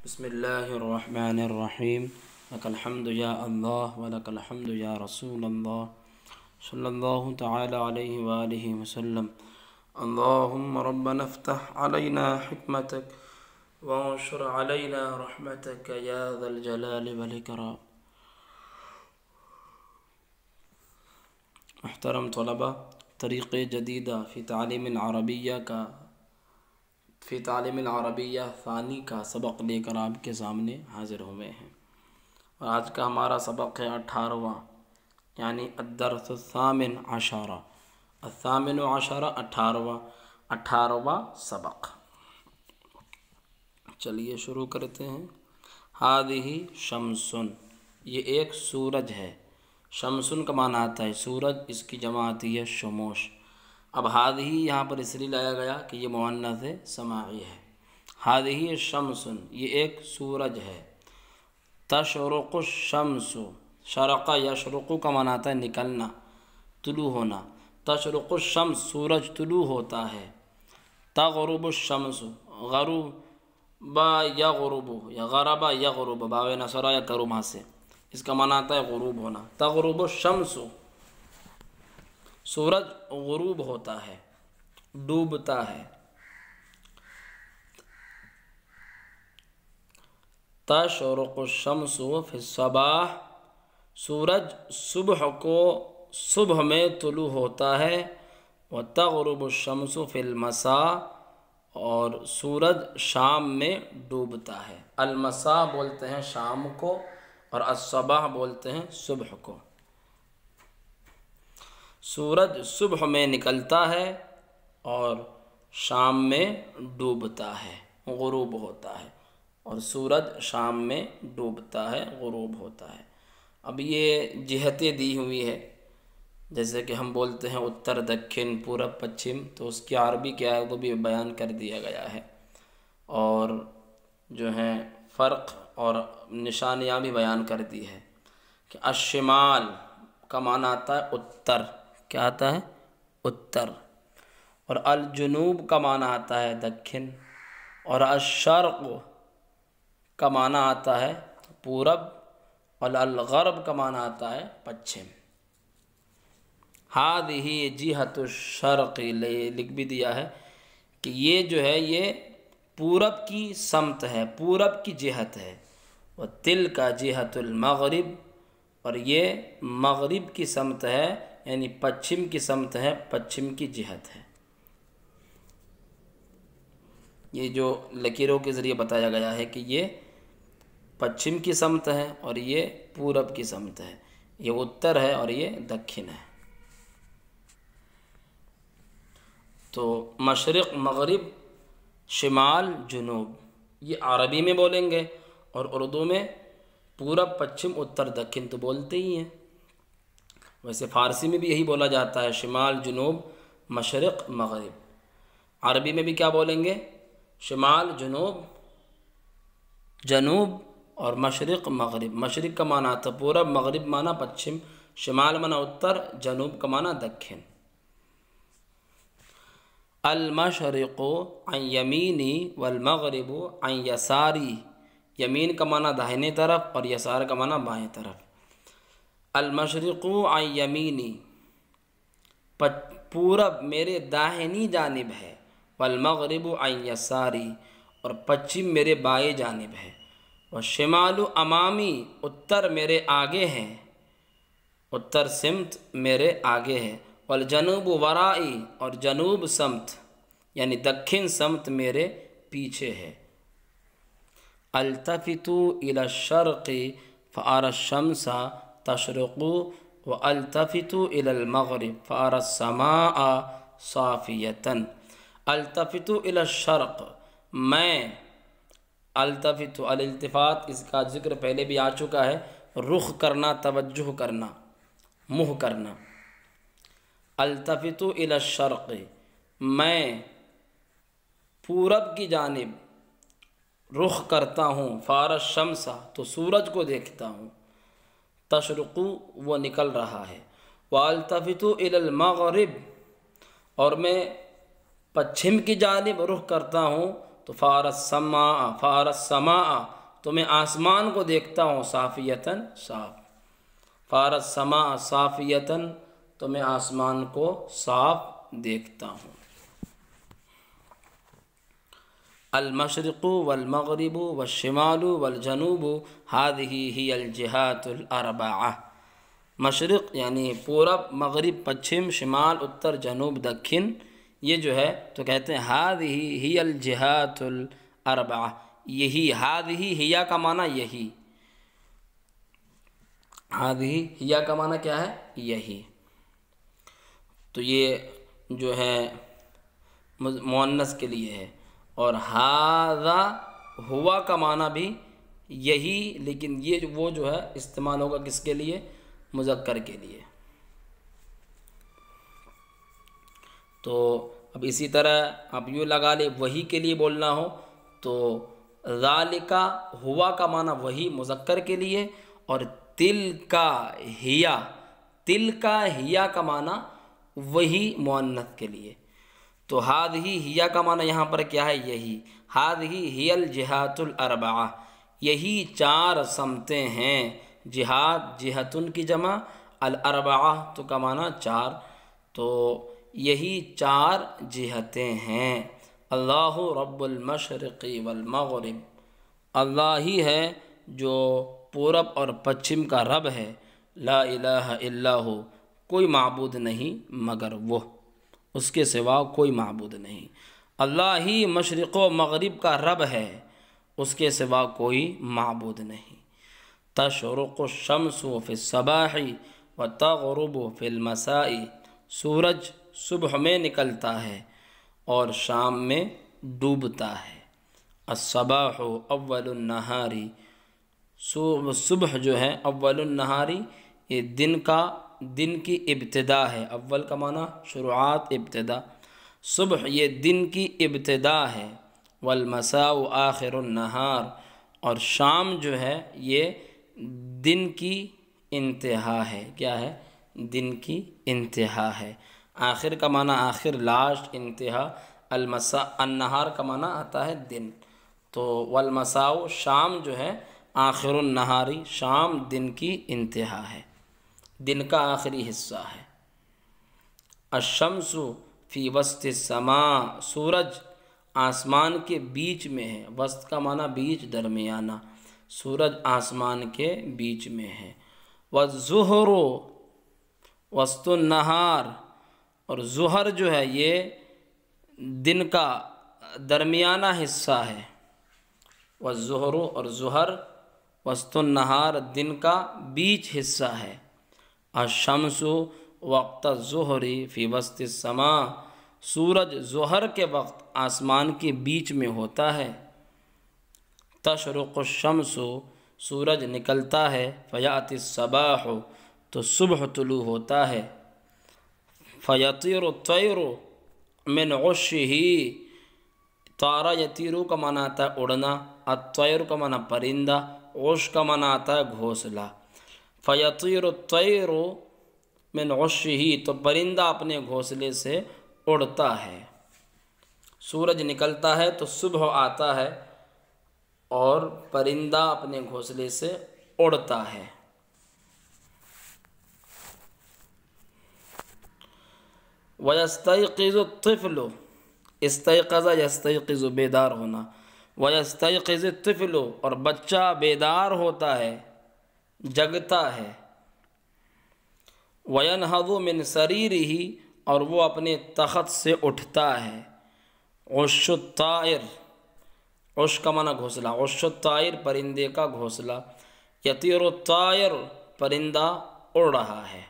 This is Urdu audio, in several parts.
بسم اللہ الرحمن الرحیم لک الحمد یا اللہ ولک الحمد یا رسول اللہ صلی اللہ تعالی علیہ وآلہ وسلم۔ اللہم ربنا افتح علینا حکمتک وانشر علینا رحمتک یا ذا الجلال والاکرام۔ محترم طلبہ، طریق جدیدہ فی تعلیم العربیہ ثانی کا سبق لے کر آپ کے سامنے حاضر ہوئے ہیں، اور آج کا ہمارا سبق ہے 18واں، یعنی الدرس الثامن عشرہ، الثامن عشرہ 18واں سبق۔ چلیے شروع کرتے ہیں۔ ہذہ شمسن، یہ ایک سورج ہے۔ شمسن کا معنی آتا ہے سورج، اس کی جمع آتی ہے شموش۔ اب ہذہ یہاں پر اس لیے لایا گیا کہ یہ مؤنث سماعی ہے۔ ہذہ شمسن، یہ ایک سورج ہے۔ تشرق الشمس، شرق یشرق کا معنی آتا ہے نکلنا، طلوع ہونا۔ تشرق الشمس، سورج طلوع ہوتا ہے۔ تغرب الشمس، غروب یغرب یا غرب یغرب، باو نصرہ یا کرما سے، اس کا معنی آتا ہے غروب ہونا۔ تغرب الشمس، سورج غروب ہوتا ہے، ڈوبتا ہے۔ تشرق الشمس فی الصباح، سورج صبح میں طلوع ہوتا ہے۔ وتغرب الشمس فی المساء، اور سورج شام میں ڈوبتا ہے۔ المساء بولتے ہیں شام کو، اور الصباح بولتے ہیں صبح کو۔ سورج صبح میں نکلتا ہے اور شام میں ڈوبتا ہے، غروب ہوتا ہے، اور سورج شام میں ڈوبتا ہے، غروب ہوتا ہے۔ اب یہ جہتیں دی ہوئی ہے، جیسے کہ ہم بولتے ہیں اتر دکھن پورب پچھم، تو اس کی عربی کیا ہے وہ بھی بیان کر دیا گیا ہے، اور جو ہے فرق اور نشانیاں بھی بیان کر دی ہے کہ الشمال کا معنی آتا ہے اتر، کیا آتا ہے؟ اتر، اور الجنوب کا معنی آتا ہے دکھن، اور الشرق کا معنی آتا ہے پورب، اور الغرب کا معنی آتا ہے پچھم۔ ہذہ جہۃ الشرق، لکھ بھی دیا ہے کہ یہ جو ہے یہ پورب کی سمت ہے، پورب کی جہت ہے۔ وتلک جہۃ المغرب، اور یہ مغرب کی سمت ہے، یعنی پچھم کی سمت ہے، پچھم کی جہت ہے۔ یہ جو لکیروں کے ذریعے بتایا گیا ہے کہ یہ پچھم کی سمت ہے اور یہ پورب کی سمت ہے، یہ اتر ہے اور یہ دکھن ہے۔ تو مشرق مغرب، شمال جنوب، یہ عربی میں بولیں گے، اور اردو میں پورب پچھم اتر دکھن تو بولتے ہی ہیں۔ ویسے فارسی میں بھی یہی بولا جاتا ہے، شمال جنوب مشرق مغرب۔ عربی میں بھی کیا بولیں گے؟ شمال جنوب، جنوب اور مشرق مغرب۔ مشرق کا معنی آتا ہے پورب، مغرب معنی پچھم، شمال معنی اتر، جنوب کا معنی دکھن۔ المشرق عن یمینی والمغرب عن یساری، یمین کا معنی داہنے طرف اور یسار کا معنی بائیں طرف۔ المشرق عن یمینی، پورب میرے داہنی جانب ہے، والمغرب عن یساری، اور پچھم میرے بائیں جانب ہے۔ والشمال امامی، اتر میرے آگے ہیں، اتر سمت میرے آگے ہے۔ والجنوب ورائی، اور جنوب سمت یعنی دکھن سمت میرے پیچھے ہے۔ التفت الی الشرق فأری الشمس تشرق، والتفت الی المغرب فأری السماء صافیۃ۔ التفت الی الشرق، میں التفت، الالتفات اس کا ذکر پہلے بھی آ چکا ہے، رخ کرنا، توجہ کرنا، منہ کرنا۔ التفت الی الشرق، میں پورب کی جانب رخ کرتا ہوں، فأری الشمس، تو سورج کو دیکھتا ہوں، تشرق وہ نکل رہا ہے، والتفت الی المغرب، اور میں پچھم کی جانب رخ کرتا ہوں، تو فار السماء، فار السماء تو میں آسمان کو دیکھتا ہوں صافیتاً صاف، فار السماء صافیتاً تو میں آسمان کو صاف دیکھتا ہوں۔ المشرق والمغرب والشمال والجنوب هذه هي الجهات الاربعہ، مشرق یعنی پورب، مغرب پچھم، شمال اتر، جنوب دکن، یہ جو ہے تو کہتے ہیں هذه هي الجهات الاربعہ، یہی، هذه هي کا معنی یہی، هذه هي کا معنی کیا ہے؟ یہی۔ تو یہ جو ہے مؤنث کے لیے ہے، اور ھذا ہوا کا معنی بھی یہی، لیکن یہ وہ جو ہے استعمال ہوگا کس کے لیے؟ مذکر کے لیے۔ تو اب اسی طرح آپ یوں لگا لیں، وہی کے لیے بولنا ہو تو ذالک ہوا کا معنی وہی مذکر کے لیے، اور تلک ہیا، تلک ہیا کا معنی وہی مؤنث کے لیے۔ تو ہذہ ہیا کا معنی یہاں پر کیا ہے؟ یہی، ہذہ ہی الجہات الاربعہ، یہی چار سمتیں ہیں، جہات جہتن کی جمع، الاربعہ تو کا معنی چار، تو یہی چار جہتیں ہیں۔ اللہ رب المشرق والمغرب، اللہ ہی ہے جو پورب اور پچھم کا رب ہے، لا الہ الا ہو، کوئی معبود نہیں مگر وہ، اس کے سوا کوئی معبود نہیں۔ اللہ ہی مشرق و مغرب کا رب ہے، اس کے سوا کوئی معبود نہیں۔ تشرق الشمس فی الصباح وتغرب فی المساء، سورج صبح میں نکلتا ہے اور شام میں ڈوبتا ہے۔ الصباح اول النہار، صبح جو ہے اول النہار، یہ دن کی ابتدا ہے، اول کا معنی شروعات، ابتدا، صبح یہ دن کی ابتدا ہے، والمساء آخر النہار، اور شام جو ہے یہ دن کی انتہا ہے، کیا ہے؟ دن کی انتہا ہے۔ آخر کا معنی آخر، لاسٹ، انتہا، المساء النہار کا معنی آتا ہے دن، تو والمساء شام جو ہے آخر النہاری، شام دن کی انتہا ہے، دن کا آخری حصہ ہے۔ الشمس فی وسط السماء، سورج آسمان کے بیچ میں ہے، وسط کا معنی بیچ، درمیانہ، سورج آسمان کے بیچ میں ہے۔ والظہر وسط النہار، اور ظہر جو ہے یہ دن کا درمیانہ حصہ ہے، والظہر، اور ظہر وسط النہار دن کا بیچ حصہ ہے۔ الشمس وقت الظہر فی وسط السماء، سورج ظہر کے وقت آسمان کے بیچ میں ہوتا ہے۔ تشرق الشمس، سورج نکلتا ہے، فیاتی الصباح، تو صبح طلوع ہوتا ہے۔ فیطیر الطیر من عشه، طارا یطیرو کا معنی آتا ہے اڑنا، الطیر کا معنی پرندہ، عش کا معنی آتا ہے گھونسلہ۔ فیطیر الطیر من عشه، تو پرندہ اپنے گھونسلے سے اڑتا ہے۔ سورج نکلتا ہے تو صبح آتا ہے اور پرندہ اپنے گھونسلے سے اڑتا ہے۔ وَيَسْتَيْقِظُ الطِّفْلُ، استيقظ یستيقظ بیدار ہونا، وَيَسْتَيْقِظُ الطِّفْلُ، اور بچہ بیدار ہوتا ہے، جگتا ہے۔ وَيَنْهَضُ مِنْ سَرِيرِهِ، اور وہ اپنے تخت سے اٹھتا ہے۔ عش الطائر، عش کا معنی گھونسلہ، عش الطائر پرندے کا گھونسلہ۔ یطیر الطائر، پرندہ اڑ رہا ہے،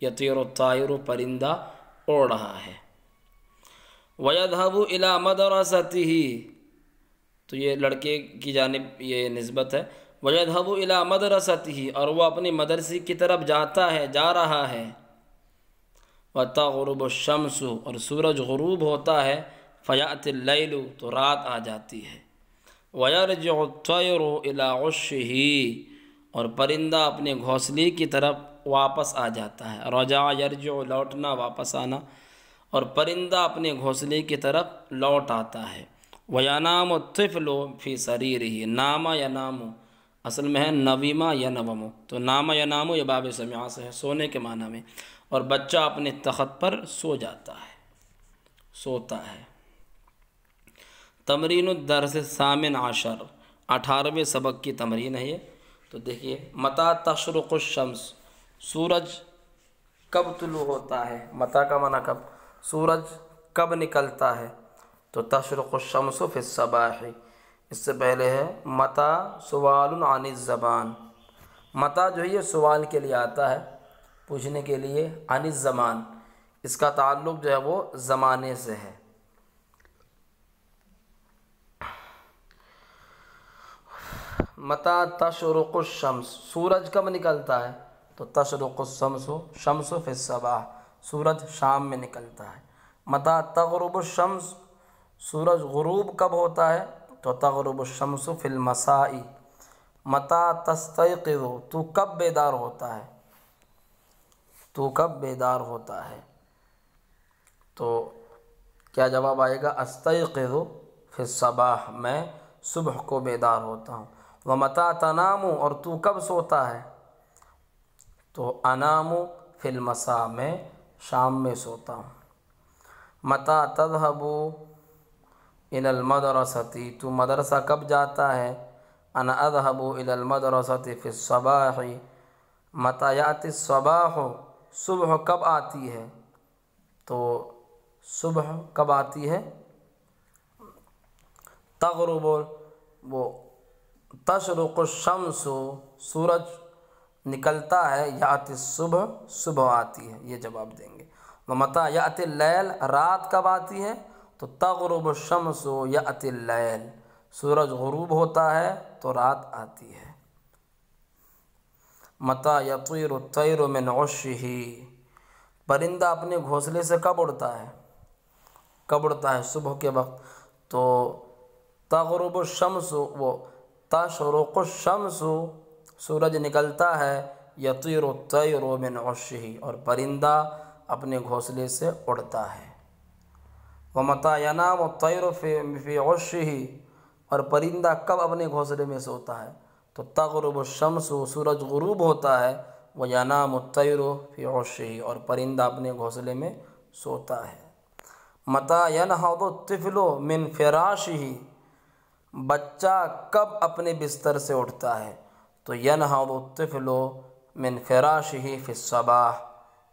یطیر الطائر پرندہ اڑ رہا ہے۔ وَيَذْهَبُ إِلَى مَدْرَسَتِهِ، تو یہ لڑکے کی جانب یہ نسبت ہے۔ وَيَذْهَبُ إِلَى مَدْرَسَتِهِ، اور وہ اپنی مدرسے کی طرف جاتا ہے، جا رہا ہے۔ وَتَغْرُبُ الشَّمْسُ، اور سورج غروب ہوتا ہے۔ فَيَأْتِ اللَّيْلُ، تو رات آ جاتی ہے۔ وَيَرْجِعُ الطَّيْرُ إِلَى عُشِّهِ، اور پرندہ اپنے گھونسلے کی طرف واپس آ جاتا ہے۔ رجع یرجع، لوٹنا، واپس آنا، اور پرندہ اپنے گھونسلے کی طرف لوٹ آتا ہے۔ وَيَنَامُ الطِّفْلُ فِي سَرِيرِهِ، نامہ ینامو اصل میں ہے نویمہ ینومو، تو نامہ ینامو یہ باب سمعہ سے ہے، سونے کے معنی میں، اور بچہ اپنے تخت پر سو جاتا ہے، سوتا ہے۔ تمرین الدرس الثامن عشر، 18ویں سبق کی تمرین ہے یہ۔ تو دیکھیے، متى تشرق الشمس، سورج کب طلوع ہوتا ہے، متى کا معنی کب، سورج کب نکلتا ہے، تو تشرق الشمس فی الصباح، اس سے پہلے ہے متى سوال عن الزبان، متى جو ہے یہ سوال کے لیے آتا ہے، پوچھنے کے لیے، عن الزمان اس کا تعلق جو ہے وہ زمانے سے ہے۔ متى تشرق الشمس، سورج کب نکلتا ہے، تو تشرق الشمس، شمس فی الصباح، سورج شام میں نکلتا ہے۔ متى تغرب الشمس، سورج غروب کب ہوتا ہے، تو تغرب الشمس فی المساء۔ متى تستيقظ، تو کب بیدار ہوتا ہے، تو کب بیدار ہوتا ہے، تو کیا جواب آئے گا، استيقظ فی الصباح، میں صبح کو بیدار ہوتا ہوں۔ ومتى تنام، اور تو کب سوتا ہے، تو انام فی المساء، میں شام میں سوتا ہوں۔ متى تذهب الى المدرسة، تو مدرسہ کب جاتا ہے، انا اذهب الى المدرسة فی الصباح۔ متى یأتی الصباح، صبح کب آتی ہے، تو صبح کب آتی ہے، تغرب، وہ تشرق الشمس، سورج نکلتا ہے، یأتی الصبح، صبح آتی ہے، یہ جواب دیں گے۔ ومتى یأتی اللیل، رات کب آتی ہے، تو تغرب الشمس یأتی اللیل، سورج غروب ہوتا ہے تو رات آتی ہے۔ متى یطیر الطیر من عشہ، پرندہ اپنے گھونسلے سے کب اڑتا ہے، کب اڑتا ہے، صبح کے وقت، تو تغرب الشمس، وہ تشرق الشمس، سورج نکلتا ہے، یطیر الطیر من عشہ، اور پرندہ اپنے گھونسلے سے اڑتا ہے۔ ومتى ینام الطیر فی عشہ، اور پرندہ کب اپنے گھونسلے میں سوتا ہے، تو تغرب الشمس، سورج غروب ہوتا ہے، وینام الطیر فی عشہ، اور پرندہ اپنے گھونسلے میں سوتا ہے۔ متى ینہض الطفل من فراشہ، بچہ کب اپنے بستر سے اٹھتا ہے، تو ینہض الطفل من فراشہ فی الصباح،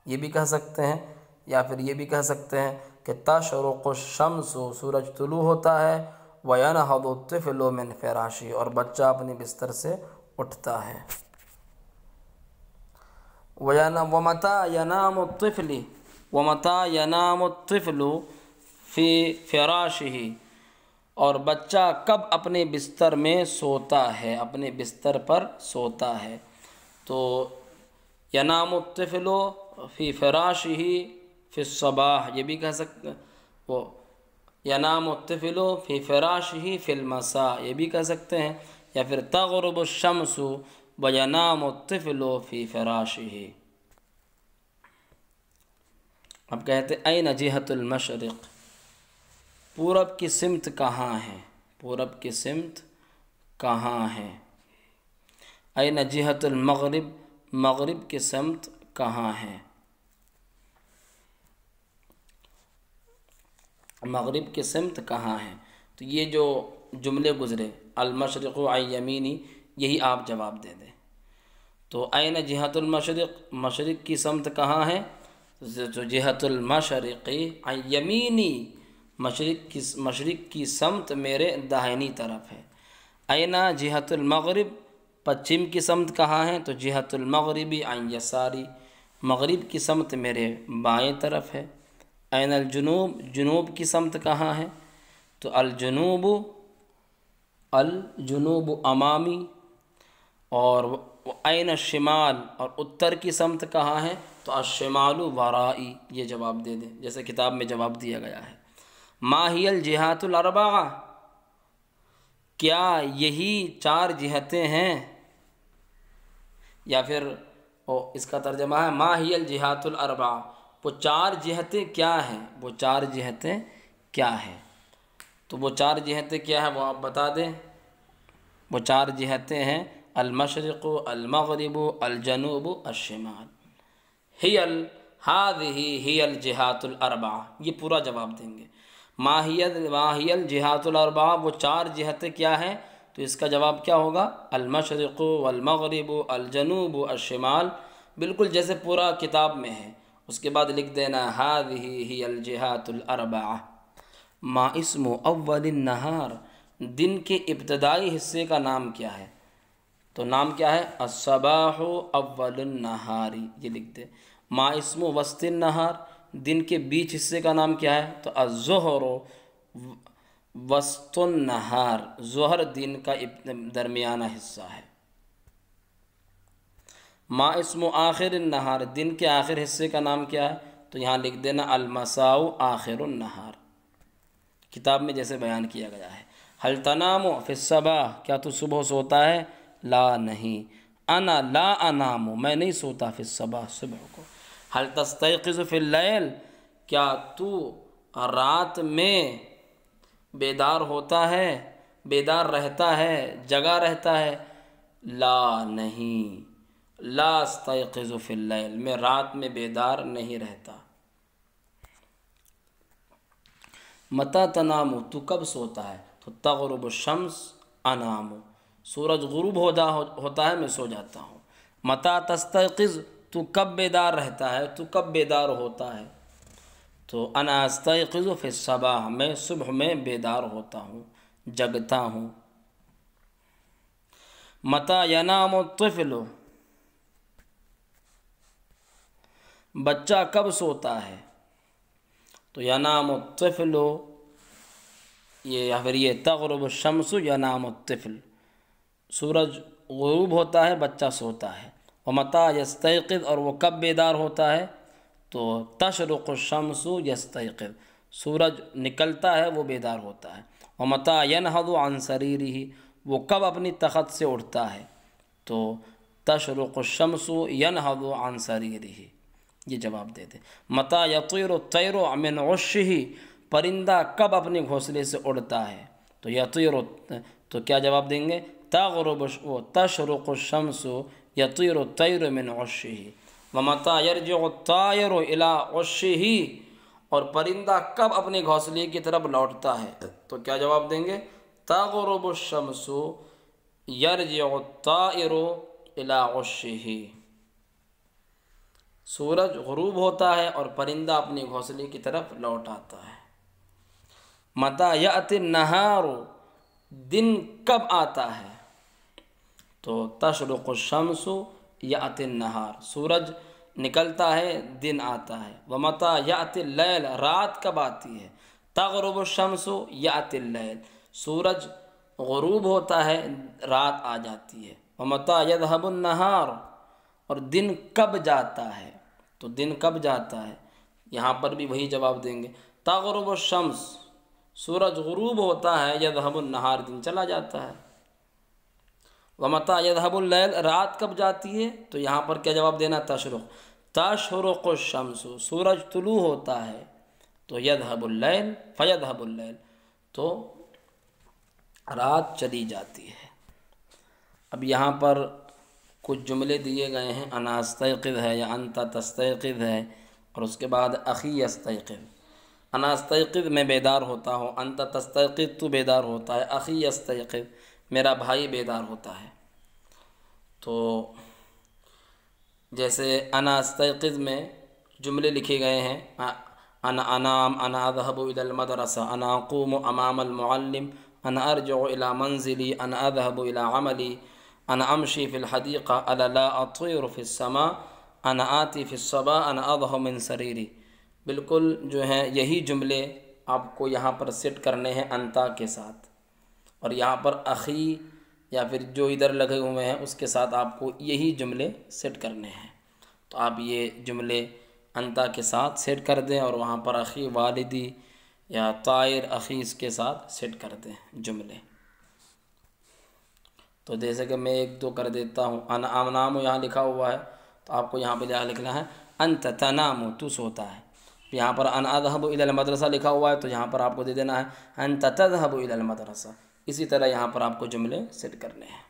یہ بھی کہہ سکتے ہیں، یا پھر یہ بھی کہہ سکتے ہیں کہ تشرق الشمس، سورج طلوع ہوتا ہے، وینہض الطفل من فراشہ، اور بچہ اپنے بستر سے اٹھتا ہے۔ ومتى ینام الطفل، ومتى ینام الطفل فی فراشہ، اور بچہ کب اپنے بستر میں سوتا ہے، اپنے بستر پر سوتا ہے، تو ینام الطفل فی فراشہ فی الصباح، یہ بھی کہہ سکتے ہیں، وہ ینام الطفل فی فراشہ فی المساء، یہ بھی کہہ سکتے ہیں، یا پھر تغرب الشمس وینام الطفل فی فراشہ۔ اب کہتے ہیں این جہت المشرق، پورب کی سمت کہاں ہے، پورب کی سمت کہاں ہے۔ این جہت المغرب، مغرب کی سمت کہاں ہے، مغرب کی سمت کہاں ہے، تو یہ جو جملے گزرے، المشرق عن یمینی، یہی آپ جواب دے دیں۔ تو این جہت المشرق، مشرق کی سمت کہاں ہے، تو جہت المشرق عن یمینی، مشرق کی سمت میرے داہنی طرف ہے۔ این جہت المغرب، پچھم کی سمت کہاں ہے، تو جہت المغرب عن یساری، مغرب کی سمت میرے بائیں طرف ہے۔ این الجنوب، جنوب کی سمت کہاں ہے، تو الجنوب امامی، اور این الشمال، اور اتر کی سمت کہاں ہے، تو الشمال ورائی، یہ جواب دے دیں جیسے کتاب میں جواب دیا گیا ہے۔ ما ہی الجہات الاربعہ، کیا یہی 4 جہتیں ہیں، یا پھر اس کا ترجمہ ہے ما ہی الجہات الاربعہ، وہ 4 جہتیں کیا ہیں، وہ 4 جہتیں کیا ہیں۔ تو وہ چار جہتیں کیا ہیں وہ آپ بتا دیں۔ وہ چار جہتیں ہیں المشرق، المغرب، الجنوب، الشمال۔ هذه هي الجہات الاربعہ، یہ پورا جواب دیں گے۔ ما هي الجہات الاربعہ، وہ چار جہتیں کیا ہیں؟ تو اس کا جواب کیا ہوگا؟ المشرق والمغرب الجنوب الشمال، بالکل جیسے پورا کتاب میں ہے۔ اس کے بعد لکھ دینا هذه هي الجہات الاربعہ۔ ما اسم اول النہار، دن کے ابتدائی حصے کا نام کیا ہے؟ تو نام کیا ہے؟ الصباح اول النہار، یہ لکھ دیں۔ ما اسم وسط النہار، دن کے بیچ حصے کا نام کیا ہے؟ تو الظہر وسط النہار، ظہر دن کا درمیانہ حصہ ہے۔ ما اسم آخر النہار، دن کے آخر حصے کا نام کیا ہے؟ تو یہاں لکھ دینا المساء آخر النہار، کتاب میں جیسے بیان کیا گیا ہے۔ هل تنام فی الصباح، کیا تو صبح سوتا ہے؟ لا نہیں۔ انا لا انام، میں نہیں سوتا فی الصباح، صبح کو۔ هل تستيقظ فی اللیل، کیا تو رات میں بیدار ہوتا ہے، بیدار رہتا ہے، جگا رہتا ہے؟ لا نہیں۔ لا استيقظ فی اللیل، میں رات میں بیدار نہیں رہتا۔ متی تنام، تو کب سوتا ہے؟ تو تغرب الشمس انام، سورج غروب ہوتا ہے میں سو جاتا ہوں۔ متی تستيقظ، تو کب بیدار رہتا ہے، تو کب بیدار ہوتا ہے؟ تو انا استيقظ فی الصباح، میں صبح میں بیدار ہوتا ہوں، جگتا ہوں۔ متی ینام الطفل، بچہ کب سوتا ہے؟ تو ینام الطفل، یہ تغرب الشمس ینام الطفل، سورج غروب ہوتا ہے بچہ سوتا ہے۔ ومتی یستیقظ، اور وہ کب بیدار ہوتا ہے؟ تو تشرق الشمس یستیقظ، سورج نکلتا ہے وہ بیدار ہوتا ہے۔ ومتی ینہض عن سریرہ، وہ کب اپنی تخت سے اٹھتا ہے؟ تو تشرق الشمس ینہض عن سریرہ، یہ جواب دے دیں۔ متی یطیر الطیر من عشہ، پرندہ کب اپنے گھونسلے سے اڑتا ہے؟ تو یطیر، تو کیا جواب دیں گے؟ تشرق الشمس یطیر الطیر من عشہ۔ ومتی یرجع الطائر الی عشہ، اور پرندہ کب اپنے گھونسلے کی طرف لوٹتا ہے؟ تو کیا جواب دیں گے؟ تغرب الشمس یرجع الطائر الی عشہ، سورج غروب ہوتا ہے اور پرندہ اپنے گھونسلے کی طرف لوٹ آتا ہے۔ متی یأتی النہار، دن کب آتا ہے؟ تو تشرق الشمس یأتی النہار، سورج نکلتا ہے دن آتا ہے۔ ومتی یأتی اللیل، رات کب آتی ہے؟ تغرب الشمس یأتی اللیل، سورج غروب ہوتا ہے رات آ جاتی ہے۔ ومتی یذهب النہار، اور دن کب جاتا ہے؟ تو دن کب جاتا ہے؟ یہاں پر بھی وہی جواب دیں گے، تغرب الشمس، سورج غروب ہوتا ہے، یذهب النہار، دن چلا جاتا ہے۔ ومتی یذهب اللیل، رات کب جاتی ہے؟ تو یہاں پر کیا جواب دینا؟ تشرق الشمس، سورج طلوع ہوتا ہے تو یذهب اللیل، فیذهب اللیل، تو رات چلی جاتی ہے۔ اب یہاں پر کچھ جملے دیے گئے ہیں، انا استیقظ ہے یا انت تستیقظ ہے، اور اس کے بعد اخی یستیقظ۔ انا استیقظ، میں بیدار ہوتا ہوں، انت تستیقظ، تو بیدار ہوتا ہے، اخی یستیقظ، میرا بھائی بیدار ہوتا ہے۔ تو جیسے انا استیقظ میں جملے لکھے گئے ہیں، انا انام، انا اذهب الى المدرسہ، انا اقوم امام المعلم، انا ارجع الى منزلی، انا اذهب الى عملی، انا امشی فی الحدیقہ، انا لا اطیر فی السماء، انا آتی فی الصباح، انا اضحی من سریری۔ بالکل جو ہیں یہی جملے آپ کو یہاں پر سیٹ کرنے ہیں انتا کے ساتھ، اور یہاں پر اخی یا پھر جو ادھر لگے ہوئے ہیں اس کے ساتھ آپ کو یہی جملے سیٹ کرنے ہیں۔ تو آپ یہ جملے انتا کے ساتھ سیٹ کر دیں، اور وہاں پر اخی والدی یا طائر اخی اس کے ساتھ سیٹ کر دیں جملے۔ تو جیسے کہ میں ایک دو کر دیتا ہوں، انا انام یہاں لکھا ہوا ہے، تو آپ کو یہاں پہ کیا لکھنا ہے؟ انت تنام، تو سوتا ہے۔ یہاں پر ان اذهب الى المدرسہ لکھا ہوا ہے تو یہاں پر آپ کو دے دینا ہے انت تذهب الى المدرسہ. اسی طرح یہاں پر آپ کو جملے سیٹ کرنے ہیں.